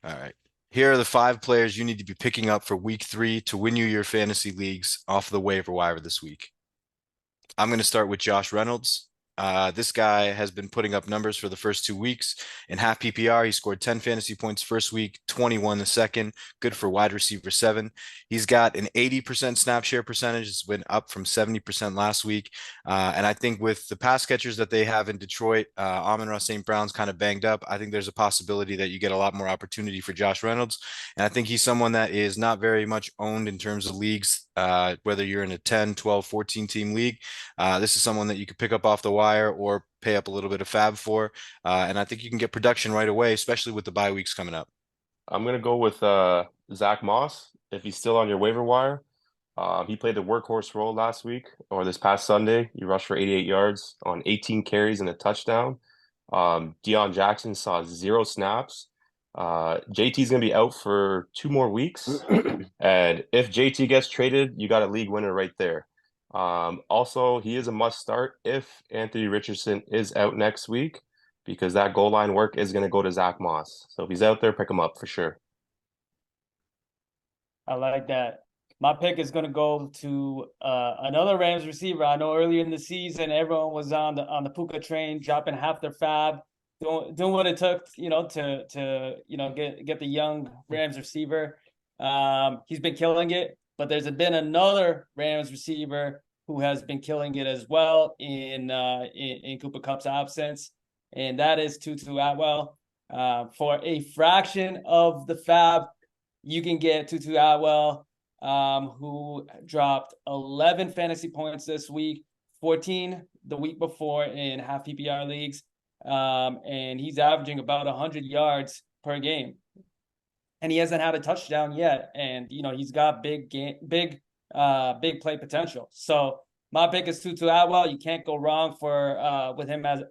All right. Here are the 5 players you need to be picking up for week 3 to win you your fantasy leagues off the waiver wire this week. I'm going to start with Josh Reynolds. This guy has been putting up numbers for the first 2 weeks. In half PPR, he scored 10 fantasy points first week, 21 the second. Good for wide receiver 7. He's got an 80% snap share percentage. It's been up from 70% last week. And I think with the pass catchers that they have in Detroit, Amon-Ra St. Brown's kind of banged up. I think there's a possibility that you get a lot more opportunity for Josh Reynolds. And I think he's someone that is not very much owned in terms of leagues, whether you're in a 10, 12, 14 team league. This is someone that you could pick up off the wire or pay up a little bit of fab for. And I think you can get production right away, especially with the bye weeks coming up. I'm gonna go with Zack Moss if he's still on your waiver wire. He played the workhorse role last week or this past Sunday. He rushed for 88 yards on 18 carries and a touchdown. Deion Jackson saw 0 snaps. JT's gonna be out for 2 more weeks, and if JT gets traded, you got a league winner right there. Also, he is a must start if Anthony Richardson is out next week because that goal line work is going to go to Zack Moss. So if he's out there, pick him up for sure. I like that. My pick is going to go to another Rams receiver. I know earlier in the season, everyone was on the Puka train, dropping half their fab, doing what it took, to get the young Rams receiver. He's been killing it, but there's been another Rams receiver who has been killing it as well in Cooper Kupp's absence, and that is Tutu Atwell. For a fraction of the fab, you can get Tutu Atwell, who dropped 11 fantasy points this week, 14 the week before in half PPR leagues, and he's averaging about 100 yards per game. And he hasn't had a touchdown yet, and he's got big play potential. So my pick is Tutu Atwell. You can't go wrong with him as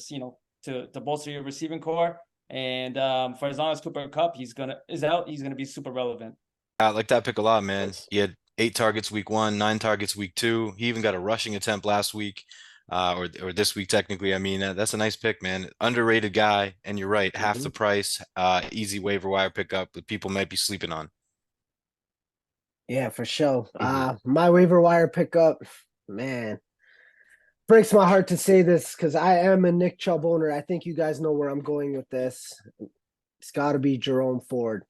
to bolster your receiving core. And for as long as Cooper Kupp is out, he's gonna be super relevant. I like that pick a lot, man. He had 8 targets week 1, 9 targets week 2. He even got a rushing attempt last week, or this week technically. I mean, that's a nice pick, man. Underrated guy, and you're right, half the price, easy waiver wire pickup that people might be sleeping on. Yeah, for sure. Mhm. My waiver wire pickup, man, breaks my heart to say this because I am a Nick Chubb owner. I think you guys know where I'm going with this. It's got to be Jerome Ford.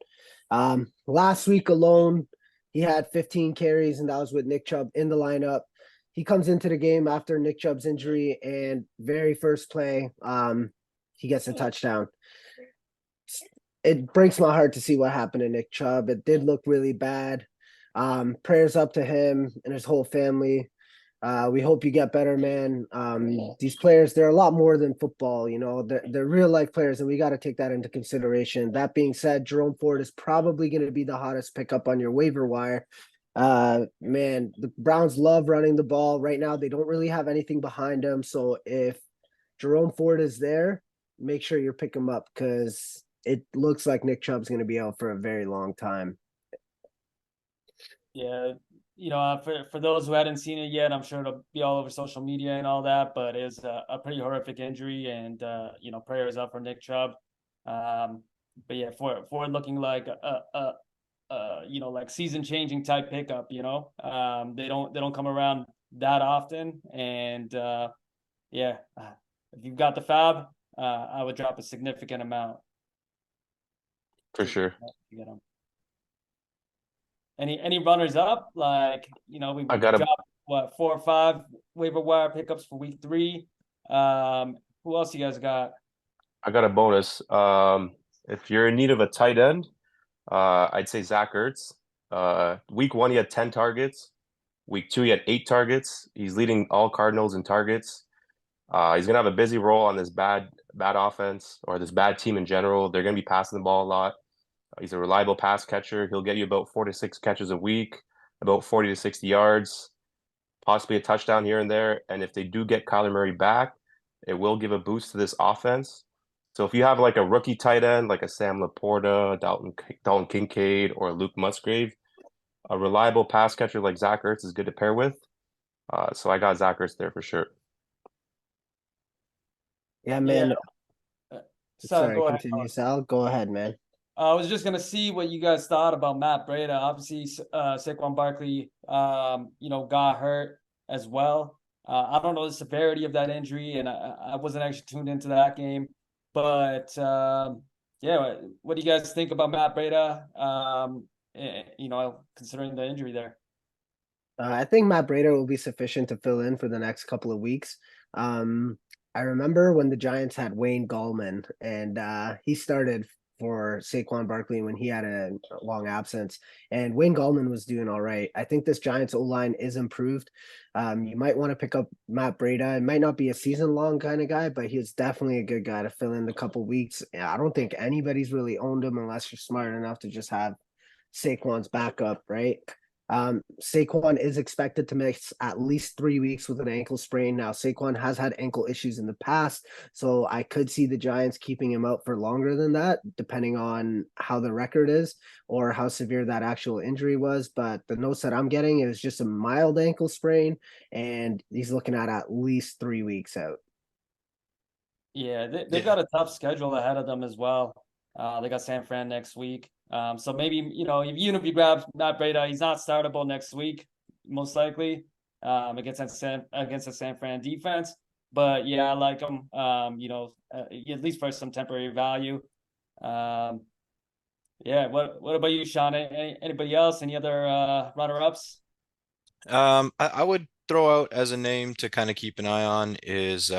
Last week alone, he had 15 carries, and that was with Nick Chubb in the lineup. He comes into the game after Nick Chubb's injury, and very first play, he gets a touchdown. It breaks my heart to see what happened to Nick Chubb. It did look really bad. Prayers up to him and his whole family. We hope you get better, man. These players, they're a lot more than football, they're real life players, and we got to take that into consideration. That being said, Jerome Ford is probably going to be the hottest pickup on your waiver wire. Man, the Browns love running the ball right now. They don't really have anything behind them. So if Jerome Ford is there, make sure you pick him up because it looks like Nick Chubb's going to be out for a very long time. Yeah, for those who hadn't seen it yet, I'm sure it'll be all over social media and all that. But it's a pretty horrific injury, and prayers up for Nick Chubb. But yeah, for looking like like season changing type pickup. They don't come around that often, and yeah, if you've got the fab, I would drop a significant amount For sure. to get them. Any runners up? We I got a dropped what 4 or 5 waiver wire pickups for week 3. Who else you guys got? I got a bonus. If you're in need of a tight end, I'd say Zach Ertz. Week 1 he had 10 targets. Week 2 he had 8 targets. He's leading all Cardinals in targets. He's gonna have a busy role on this bad offense or this bad team in general. They're gonna be passing the ball a lot. He's a reliable pass catcher. He'll get you about 4 to 6 catches a week, about 40 to 60 yards, possibly a touchdown here and there. And if they do get Kyler Murray back, it will give a boost to this offense. So if you have like a rookie tight end, like a Sam Laporta, Dalton Kincaid, or Luke Musgrave, a reliable pass catcher like Zach Ertz is good to pair with. So I got Zach Ertz there for sure. Yeah, Yeah. man. Sorry, Sorry, go ahead. continue, Sal. Go ahead, man. I was just gonna see what you guys thought about Matt Breida. Obviously, Saquon Barkley, got hurt as well. I don't know the severity of that injury, and I wasn't actually tuned into that game. But yeah, what do you guys think about Matt Breida? Considering the injury there. I think Matt Breida will be sufficient to fill in for the next couple of weeks. I remember when the Giants had Wayne Gallman, and he started for Saquon Barkley when he had a long absence, and Wayne Gallman was doing all right. I think this Giants O-line is improved. You might want to pick up Matt Breida. It might not be a season-long kind of guy, but he's definitely a good guy to fill in the couple weeks. I don't think anybody's really owned him unless you're smart enough to just have Saquon's backup, right? Saquon is expected to miss at least 3 weeks with an ankle sprain. Now, Saquon has had ankle issues in the past, so I could see the Giants keeping him out for longer than that, depending on how the record is or how severe that actual injury was. But the notes that I'm getting is just a mild ankle sprain, and he's looking at least 3 weeks out. Yeah, they've got a tough schedule ahead of them as well. They got San Fran next week. So maybe, even if you grab Matt Breida, he's not startable next week, most likely, against the San Fran defense. But yeah, I like him, at least for some temporary value. Yeah, what about you, Sean? Anybody else? Any other runner-ups? I would throw out as a name to kind of keep an eye on is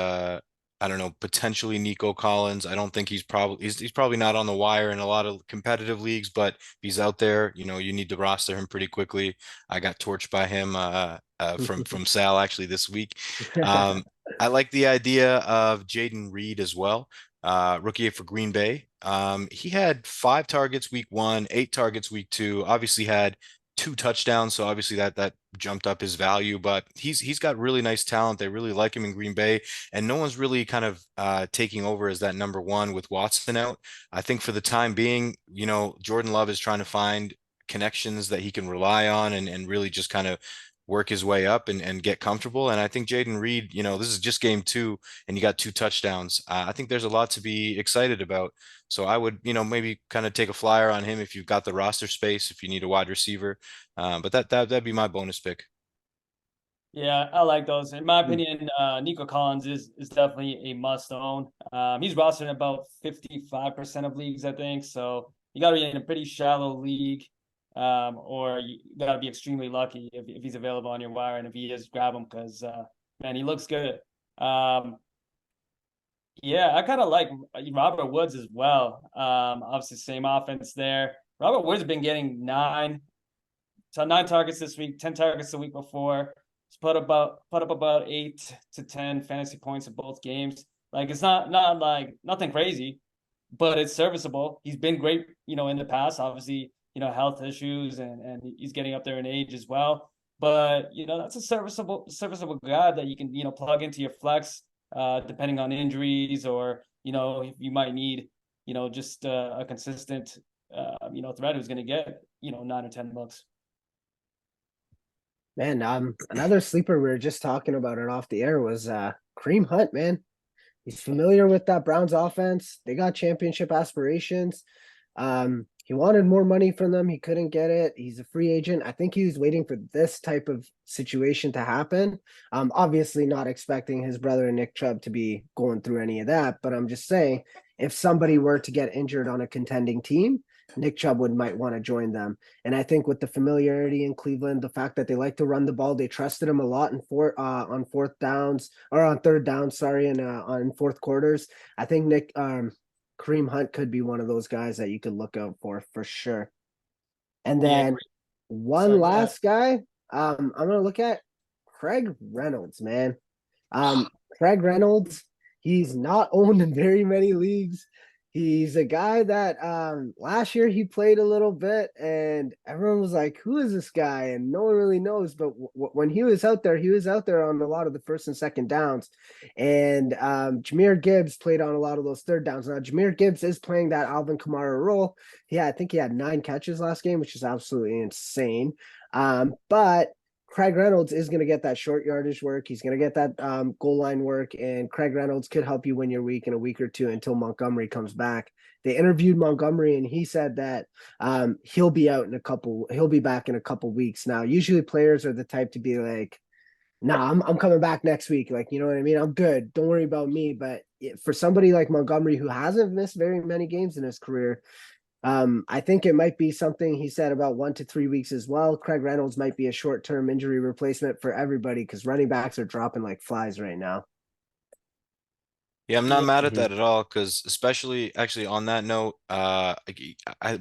I don't know, potentially Nico Collins. I don't think he's probably not on the wire in a lot of competitive leagues, but if he's out there, you need to roster him pretty quickly. I got torched by him from Sal actually this week. I like the idea of Jaden Reed as well. Rookie for Green Bay. He had 5 targets week 1, 8 targets week 2. Obviously had 2 touchdowns, so obviously that jumped up his value. But he's got really nice talent. They really like him in Green Bay, and no one's really kind of taking over as that number one with Watson out. I think for the time being, Jordan Love is trying to find connections that he can rely on and really just kind of work his way up and get comfortable. And I think Jaden Reed, this is just game 2 and you got 2 touchdowns. I think there's a lot to be excited about. So I would, maybe kind of take a flyer on him if you've got the roster space, if you need a wide receiver. But that'd be my bonus pick. Yeah, I like those. In my opinion, Nico Collins is definitely a must own. He's rostered in about 55% of leagues, I think. So you got to be in a pretty shallow league, or you got to be extremely lucky if he's available on your wire, and if he is, grab him because man, he looks good. Yeah, I kind of like Robert Woods as well. Obviously, same offense there. Robert Woods has been getting 9 targets this week, 10 targets the week before. He's put up about 8 to 10 fantasy points in both games. Like it's not like nothing crazy, but it's serviceable. He's been great, in the past. Obviously, health issues and he's getting up there in age as well. But that's a serviceable guy that you can plug into your flex, depending on injuries or if you might need just a consistent threat who's going to get 9 or 10 looks. Man, another sleeper we were just talking about it off the air was Kareem Hunt, man. He's familiar with that Browns offense. They got championship aspirations. He wanted more money from them. He couldn't get it. He's a free agent. I think he was waiting for this type of situation to happen. Obviously not expecting his brother Nick Chubb to be going through any of that, but I'm just saying if somebody were to get injured on a contending team, Nick Chubb might want to join them. And I think with the familiarity in Cleveland, the fact that they like to run the ball, they trusted him a lot on fourth downs or on third down, sorry, and on fourth quarters. I think Kareem Hunt could be one of those guys that you could look out for sure. And then one last guy, I'm gonna look at Craig Reynolds, man. Craig Reynolds, he's not owned in very many leagues. He's a guy that last year he played a little bit and everyone was like, who is this guy? And no one really knows. But when he was out there on a lot of the first and second downs. And Jahmyr Gibbs played on a lot of those third downs. Now, Jahmyr Gibbs is playing that Alvin Kamara role. Yeah, I think he had 9 catches last game, which is absolutely insane. But Craig Reynolds is going to get that short yardage work. He's going to get that goal line work, and Craig Reynolds could help you win your week in a week or two until Montgomery comes back. they interviewed Montgomery, and he said that he'll be back in a couple weeks. Now, usually players are the type to be like, nah, I'm coming back next week. Like, you know what I mean? I'm good. Don't worry about me. But for somebody like Montgomery, who hasn't missed very many games in his career, I think it might be something he said about 1 to 3 weeks as well. Craig Reynolds might be a short-term injury replacement for everybody because running backs are dropping like flies right now. Yeah, I'm not Yeah, mad at Mhm. that at all because especially actually on that note,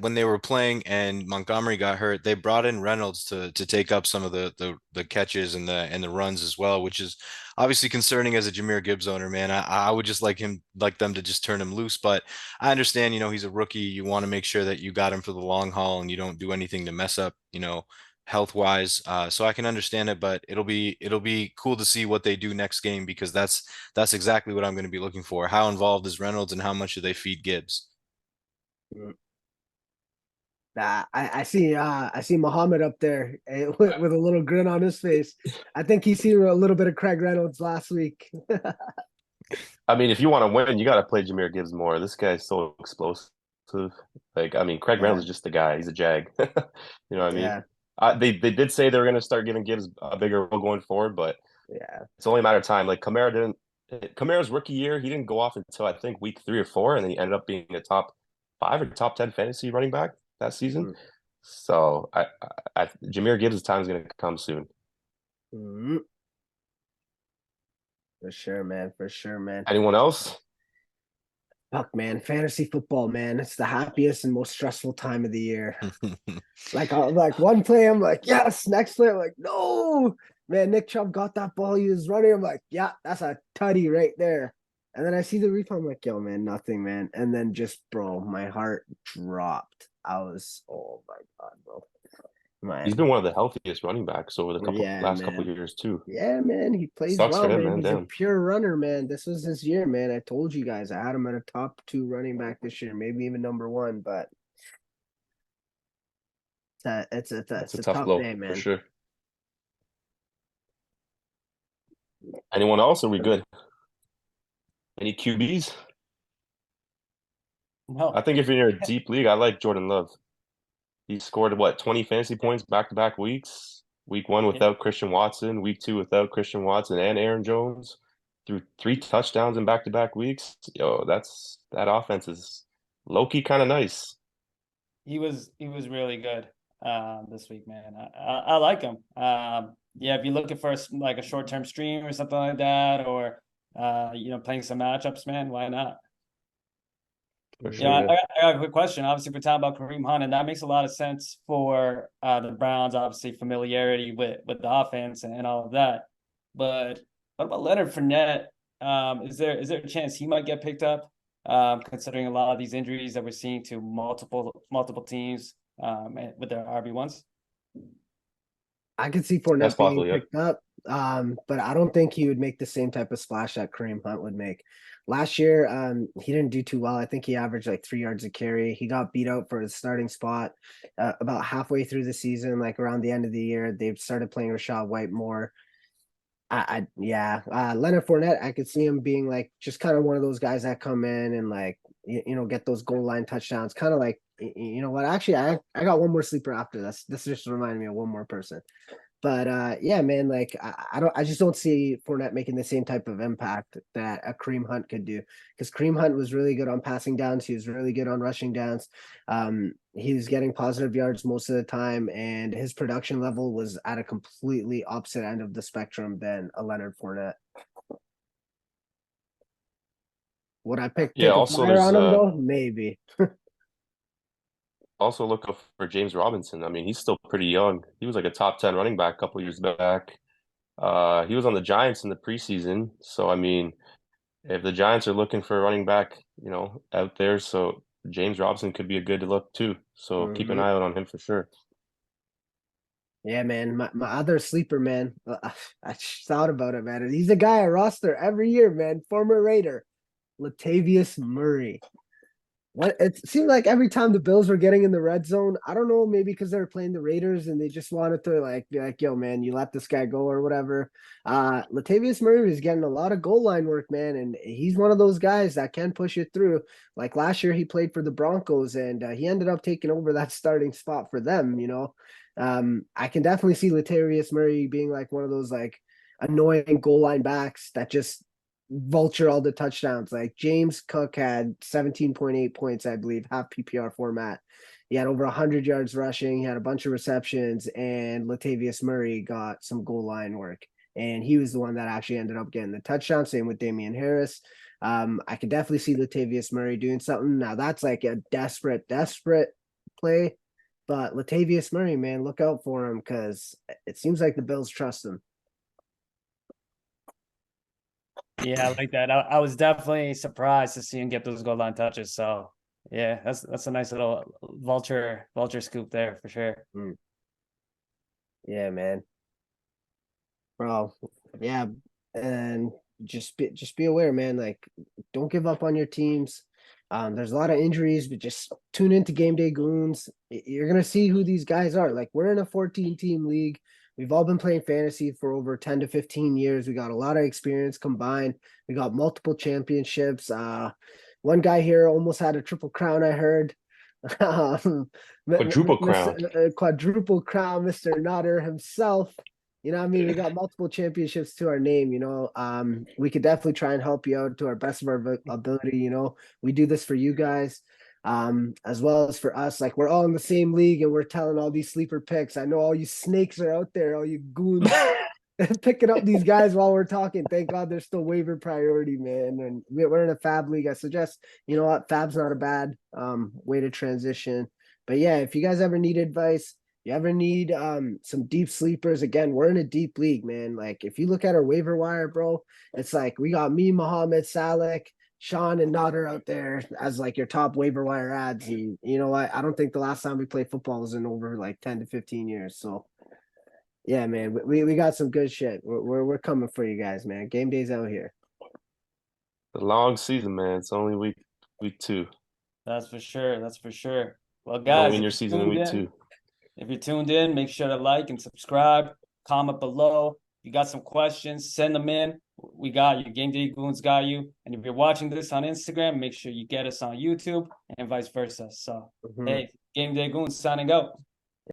when they were playing and Montgomery got hurt, they brought in Reynolds to take up some of the catches and the runs as well, which is obviously concerning as a Jahmyr Gibbs owner, man. I would just like them to just turn him loose, but I understand, he's a rookie. You want to make sure that you got him for the long haul and you don't do anything to mess up, health wise. So I can understand it, but it'll be cool to see what they do next game because that's exactly what I'm going to be looking for. How involved is Reynolds and how much do they feed Gibbs? I see Muhammad up there with a little grin on his face. I think he's seen a little bit of Craig Reynolds last week. I mean, if you want to win, you got to play Jahmyr Gibbs more. This guy's so explosive. Like, I mean, Craig Yeah, Reynolds is just a guy. He's a jag. You know what I mean? yeah, They did say they were going to start giving Gibbs a bigger role going forward, but yeah. it's only a matter of time. Like Kamara's rookie year, he didn't go off until I think week 3 or 4, and then he ended up being a top 5 or top 10 fantasy running back that season. Mm, So Jahmyr Gibbs' time is going to come soon. mm. For sure, man. For sure, man. Anyone else? Fuck, man. Fantasy football, man. It's the happiest and most stressful time of the year. Like one play, I'm like, yes. Next play, I'm like, no. Man, Nick Chubb got that ball. He was running. I'm like, yeah, that's a tutty right there. And then I see the replay. I'm like, yo, man, nothing, man. And then just, bro, my heart dropped. Oh my God, bro. He's Man. been one of the healthiest running backs over the Yeah, last couple man. of years too. Yeah, man. He plays Sucks for well, him, man. man. He's a Damn. pure runner, man. This was his year, man. I told you guys. I had him at a top 2 running back this year, maybe even number 1, but That's it's a a tough tough blow day, for man. sure. Anyone else? Are we good? Any QBs? I no, think if you're in a deep league, I like Jordan Love. He scored what, 20 fantasy points back-to-back weeks. Week 1 yeah, without Christian Watson, week 2 without Christian Watson and Aaron Jones, threw 3 touchdowns in back-to-back weeks. Yo, that offense is low-key kind of nice. he was really good this week, man. I like him. Yeah, if you're looking for like a short-term stream or something like that, or playing some matchups, man, why not? For Yeah, sure, yeah. I got a quick question. Obviously, we're talking about Kareem Hunt, and that makes a lot of sense for the Browns. Obviously, familiarity with the offense and all of that. But what about Leonard Fournette? Is there a chance he might get picked up? Considering a lot of these injuries that we're seeing to multiple teams and with their RB1s. I could see That's Fournette being possible, yep. picked up, but I don't think he would make the same type of splash that Kareem Hunt would make. Last year, he didn't do too well. I think he averaged like 3 yards a carry. He got beat out for his starting spot about halfway through the season, like around the end of the year. They started playing Rashad White more. Yeah, Leonard Fournette, I could see him being like just kind of one of those guys that come in and like get those goal line touchdowns. Kind of like you know what? Actually, I got one more sleeper after this. This just reminded me of one more person. But yeah, man, like I just don't see Fournette making the same type of impact that a Kareem Hunt could do. Because Kareem Hunt was really good on passing downs, he was really good on rushing downs. He was getting positive yards most of the time, and his production level was at a completely opposite end of the spectrum than a Leonard Fournette. Would I Yeah, take a also flyer there's on him though? Maybe. also look up for James Robinson. I mean, he's still pretty young. He was like a top 10 running back a couple years back. He was on the Giants in the preseason. So, I mean, if the Giants are looking for a running back, out there, so James Robinson could be a good look too. So keep an Mhm. eye out on him for sure. Yeah, man. My other sleeper, man. I just thought about it, man. He's a guy I roster every year, man. Former Raider, Latavius Murray. What it seemed like every time the Bills were getting in the red zone, I don't know, maybe because they were playing the Raiders and they just wanted to like be like, yo, man, you let this guy go or whatever. Latavius Murray is getting a lot of goal line work, man, and he's one of those guys that can push it through. Like last year, he played for the Broncos and he ended up taking over that starting spot for them, you know. I can definitely see Latavius Murray being like one of those like annoying goal line backs that just vulture all the touchdowns. Like James Cook had 17.8 points, I believe, half PPR format. He had over 100 yards rushing. He had a bunch of receptions, and Latavius Murray got some goal line work. And he was the one that actually ended up getting the touchdown. Same with Damian Harris. I could definitely see Latavius Murray doing something. Now that's like a desperate play. But Latavius Murray, man, look out for him because it seems like the Bills trust him. Yeah, I like that. I was definitely surprised to see him get those goal line touches. So yeah, that's a nice little vulture scoop there for sure. Yeah, man. Bro, yeah, and just be aware, man. Like, don't give up on your teams. There's a lot of injuries, but just tune into Game Day Goons. You're gonna see who these guys are. Like, we're in a 14-team league. We've all been playing fantasy for over 10 to 15 years. We got a lot of experience combined. We got multiple championships. One guy here almost had a triple crown, I heard. Quadruple crown. Quadruple crown, Mr. Nutter himself. You know what I mean? We got multiple championships to our name, you know. We could definitely try and help you out to our best of our ability, you know. We do this for you guys, as well as for us. Like we're all in the same league and we're telling all these sleeper picks. I know all you snakes are out there, all you goons picking up these guys while we're talking. Thank God they're still waiver priority, man. And we're in a fab league. I suggest, you know what, fab's not a bad way to transition. But yeah, if you guys ever need advice, you ever need some deep sleepers, again, we're in a deep league, man. Like if you look at our waiver wire, bro, it's like we got me, Mohammed, Salek, Sean, and Nader out there as like your top waiver wire ads. And you know what? I don't think the last time we played football was in over like 10 to 15 years. So yeah, man, we got some good shit. We're coming for you guys, man. Game day's out here. The long season, man. It's only week 2. That's for sure. That's for sure. Well, You don't guys, win your season in week 2. if you're tuned in, make sure to like and subscribe, comment below. If you got some questions, send them in. We got you. Game Day Goons got you. And if you're watching this on Instagram, make sure you get us on YouTube and vice versa. So, hey, Game Day Goons signing out.